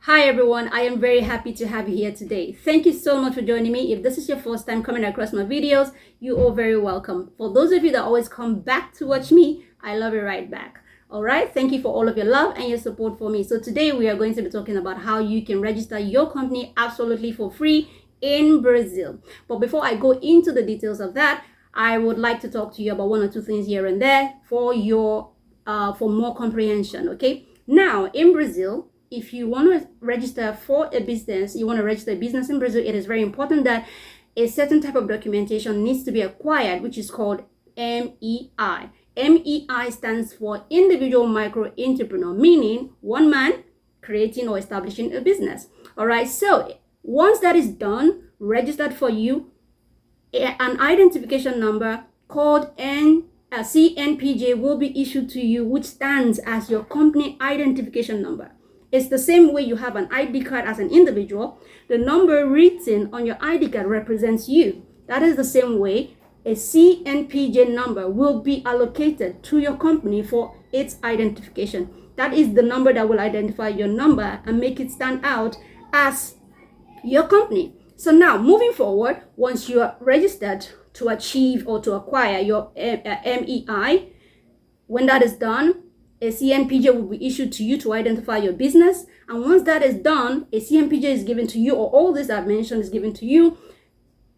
Hi everyone, I am very happy to have you here today. Thank you so much for joining me. If this is your first time coming across my videos, you are very welcome. For those of you that always come back to watch me, I love it right back. Alright, thank you for all of your love and your support for me. So today we are going to be talking about how you can register your company absolutely for free in Brazil. But before I go into the details of that, I would like to talk to you about one or two things here and there for more comprehension. Okay, now in Brazil, if you want to register for a business, you want to register a business in Brazil, it is very important that a certain type of documentation needs to be acquired, which is called MEI. MEI stands for individual micro entrepreneur, meaning one man creating or establishing a business. All right, so once that is done, registered for you, an identification number called CNPJ will be issued to you, which stands as your company identification number. It's the same way you have an ID card as an individual. The number written on your ID card represents you. That is the same way a CNPJ number will be allocated to your company for its identification. That is the number that will identify your number and make it stand out as your company. So now moving forward, once you are registered to achieve or to acquire your MEI, when that is done, a CNPJ will be issued to you to identify your business. And once that is done, a CNPJ is given to you, or all this I've mentioned is given to you.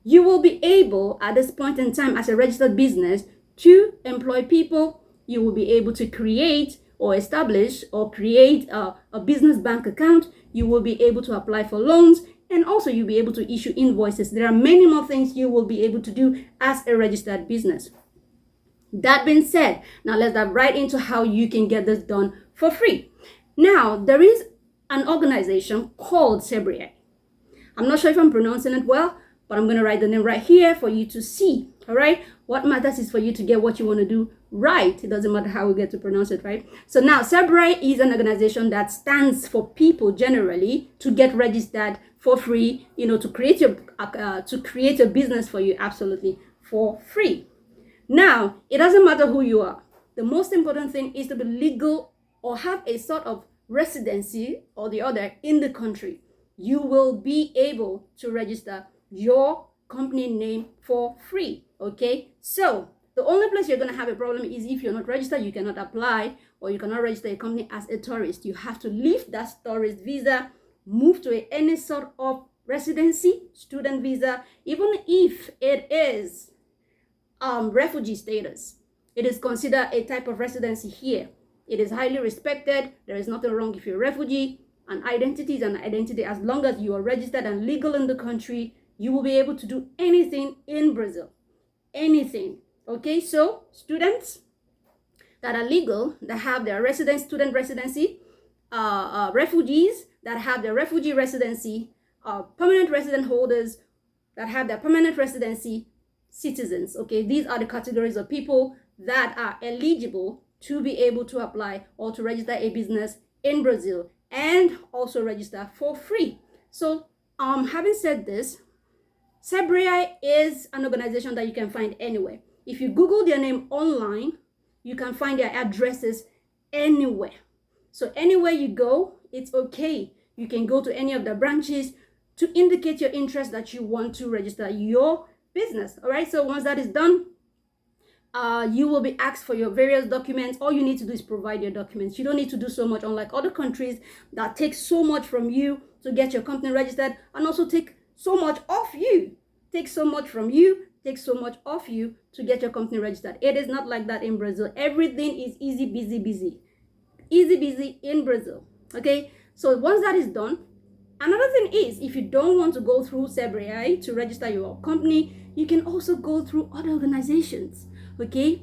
You will be able, at this point in time, as a registered business, to employ people. You will be able to create or establish or create a business bank account. You will be able to apply for loans, and also you'll be able to issue invoices. There are many more things you will be able to do as a registered business. That being said, now let's dive right into how you can get this done for free. Now, there is an organization called Sebriai. I'm not sure if I'm pronouncing it well, but I'm going to write the name right here for you to see. All right. What matters is for you to get what you want to do right. It doesn't matter how we get to pronounce it right. So now Sebriai is an organization that stands for people generally to get registered for free, to create a business for you absolutely for free. Now, it doesn't matter who you are. The most important thing is to be legal or have a sort of residency or the other in the country. You will be able to register your company name for free. Okay, so the only place you're going to have a problem is if you're not registered. You cannot apply, or you cannot register a company as a tourist. You have to leave that tourist visa, move to any sort of residency, student visa, even if it is refugee status. It is considered a type of residency here. It is highly respected. There is nothing wrong if you're a refugee. An identity is an identity. As long as you are registered and legal in the country, you will be able to do anything in Brazil. Anything. Okay, so students that are legal, that have their student residency, refugees that have their refugee residency, permanent resident holders that have their permanent residency, citizens. Okay, these are the categories of people that are eligible to be able to apply or to register a business in Brazil and also register for free. So having said this, Sebriai is an organization that you can find anywhere. If you Google their name online, you can find their addresses anywhere. So anywhere you go, it's okay. You can go to any of the branches to indicate your interest that you want to register your business. All right, so once that is done, you will be asked for your various documents. All you need to do is provide your documents. You don't need to do so much, unlike other countries that take so much from you to get your company registered and also take so much off you. Take so much from you, take so much off you to get your company registered. It is not like that in Brazil. Everything is easy, busy. Easy, busy in Brazil. Okay, so once that is done, another thing is, if you don't want to go through Sebriai to register your company, you can also go through other organizations, okay?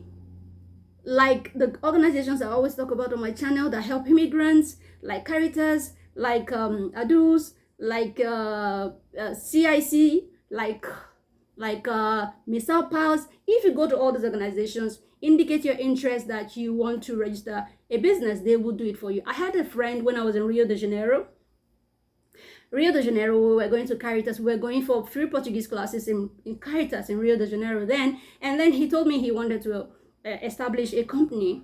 Like the organizations I always talk about on my channel that help immigrants, like Caritas, like ADUS, like CIC, like Missile Pals. If you go to all these organizations, indicate your interest that you want to register a business, they will do it for you. I had a friend when I was in Rio de Janeiro, we were going to Caritas. We were going for free Portuguese classes in Caritas in Rio de Janeiro then. And then he told me he wanted to establish a company.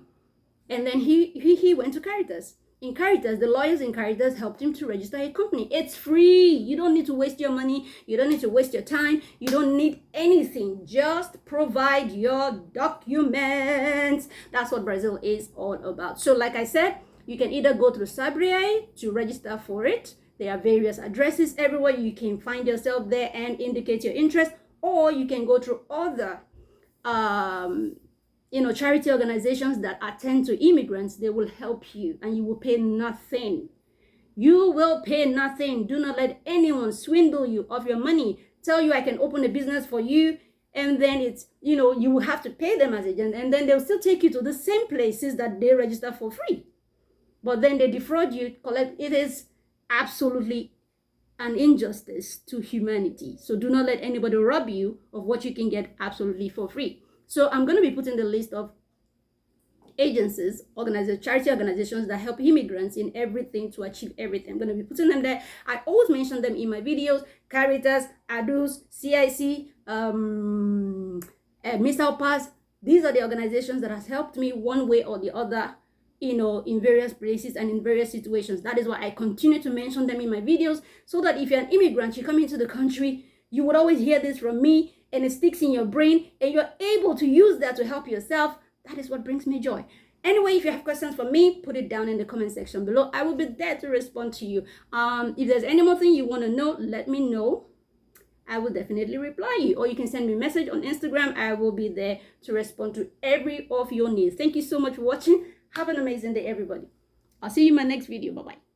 And then he went to Caritas. in Caritas, the lawyers in Caritas helped him to register a company. It's free. You don't need to waste your money. You don't need to waste your time. You don't need anything. Just provide your documents. That's what Brazil is all about. So like I said, you can either go through Sabre to register for it. There are various addresses everywhere. You can find yourself there and indicate your interest, or you can go through other charity organizations that attend to immigrants. They will help you and you will pay nothing. You will pay nothing. Do not let anyone swindle you of your money, tell you I can open a business for you, and then it's, you will have to pay them as agent, and then they'll still take you to the same places that they register for free. But then they defraud you, it is absolutely an injustice to humanity. So do not let anybody rob you of what you can get absolutely for free. So I'm going to be putting the list of agencies, charity organizations that help immigrants in everything to achieve everything. I'm going to be putting them there. I always mention them in my videos: Caritas, ADUS, CIC, Mr. Pass. These are the organizations that has helped me one way or the other, in various places and in various situations. That is why I continue to mention them in my videos, so that if you're an immigrant, you come into the country, you would always hear this from me, and it sticks in your brain, and you're able to use that to help yourself. That is what brings me joy. Anyway, if you have questions for me, put it down in the comment section below. I will be there to respond to you. If there's any more thing you want to know, let me know. I will definitely reply you. Or you can send me a message on Instagram. I will be there to respond to every of your needs. Thank you so much for watching. Have an amazing day, everybody. I'll see you in my next video. Bye-bye.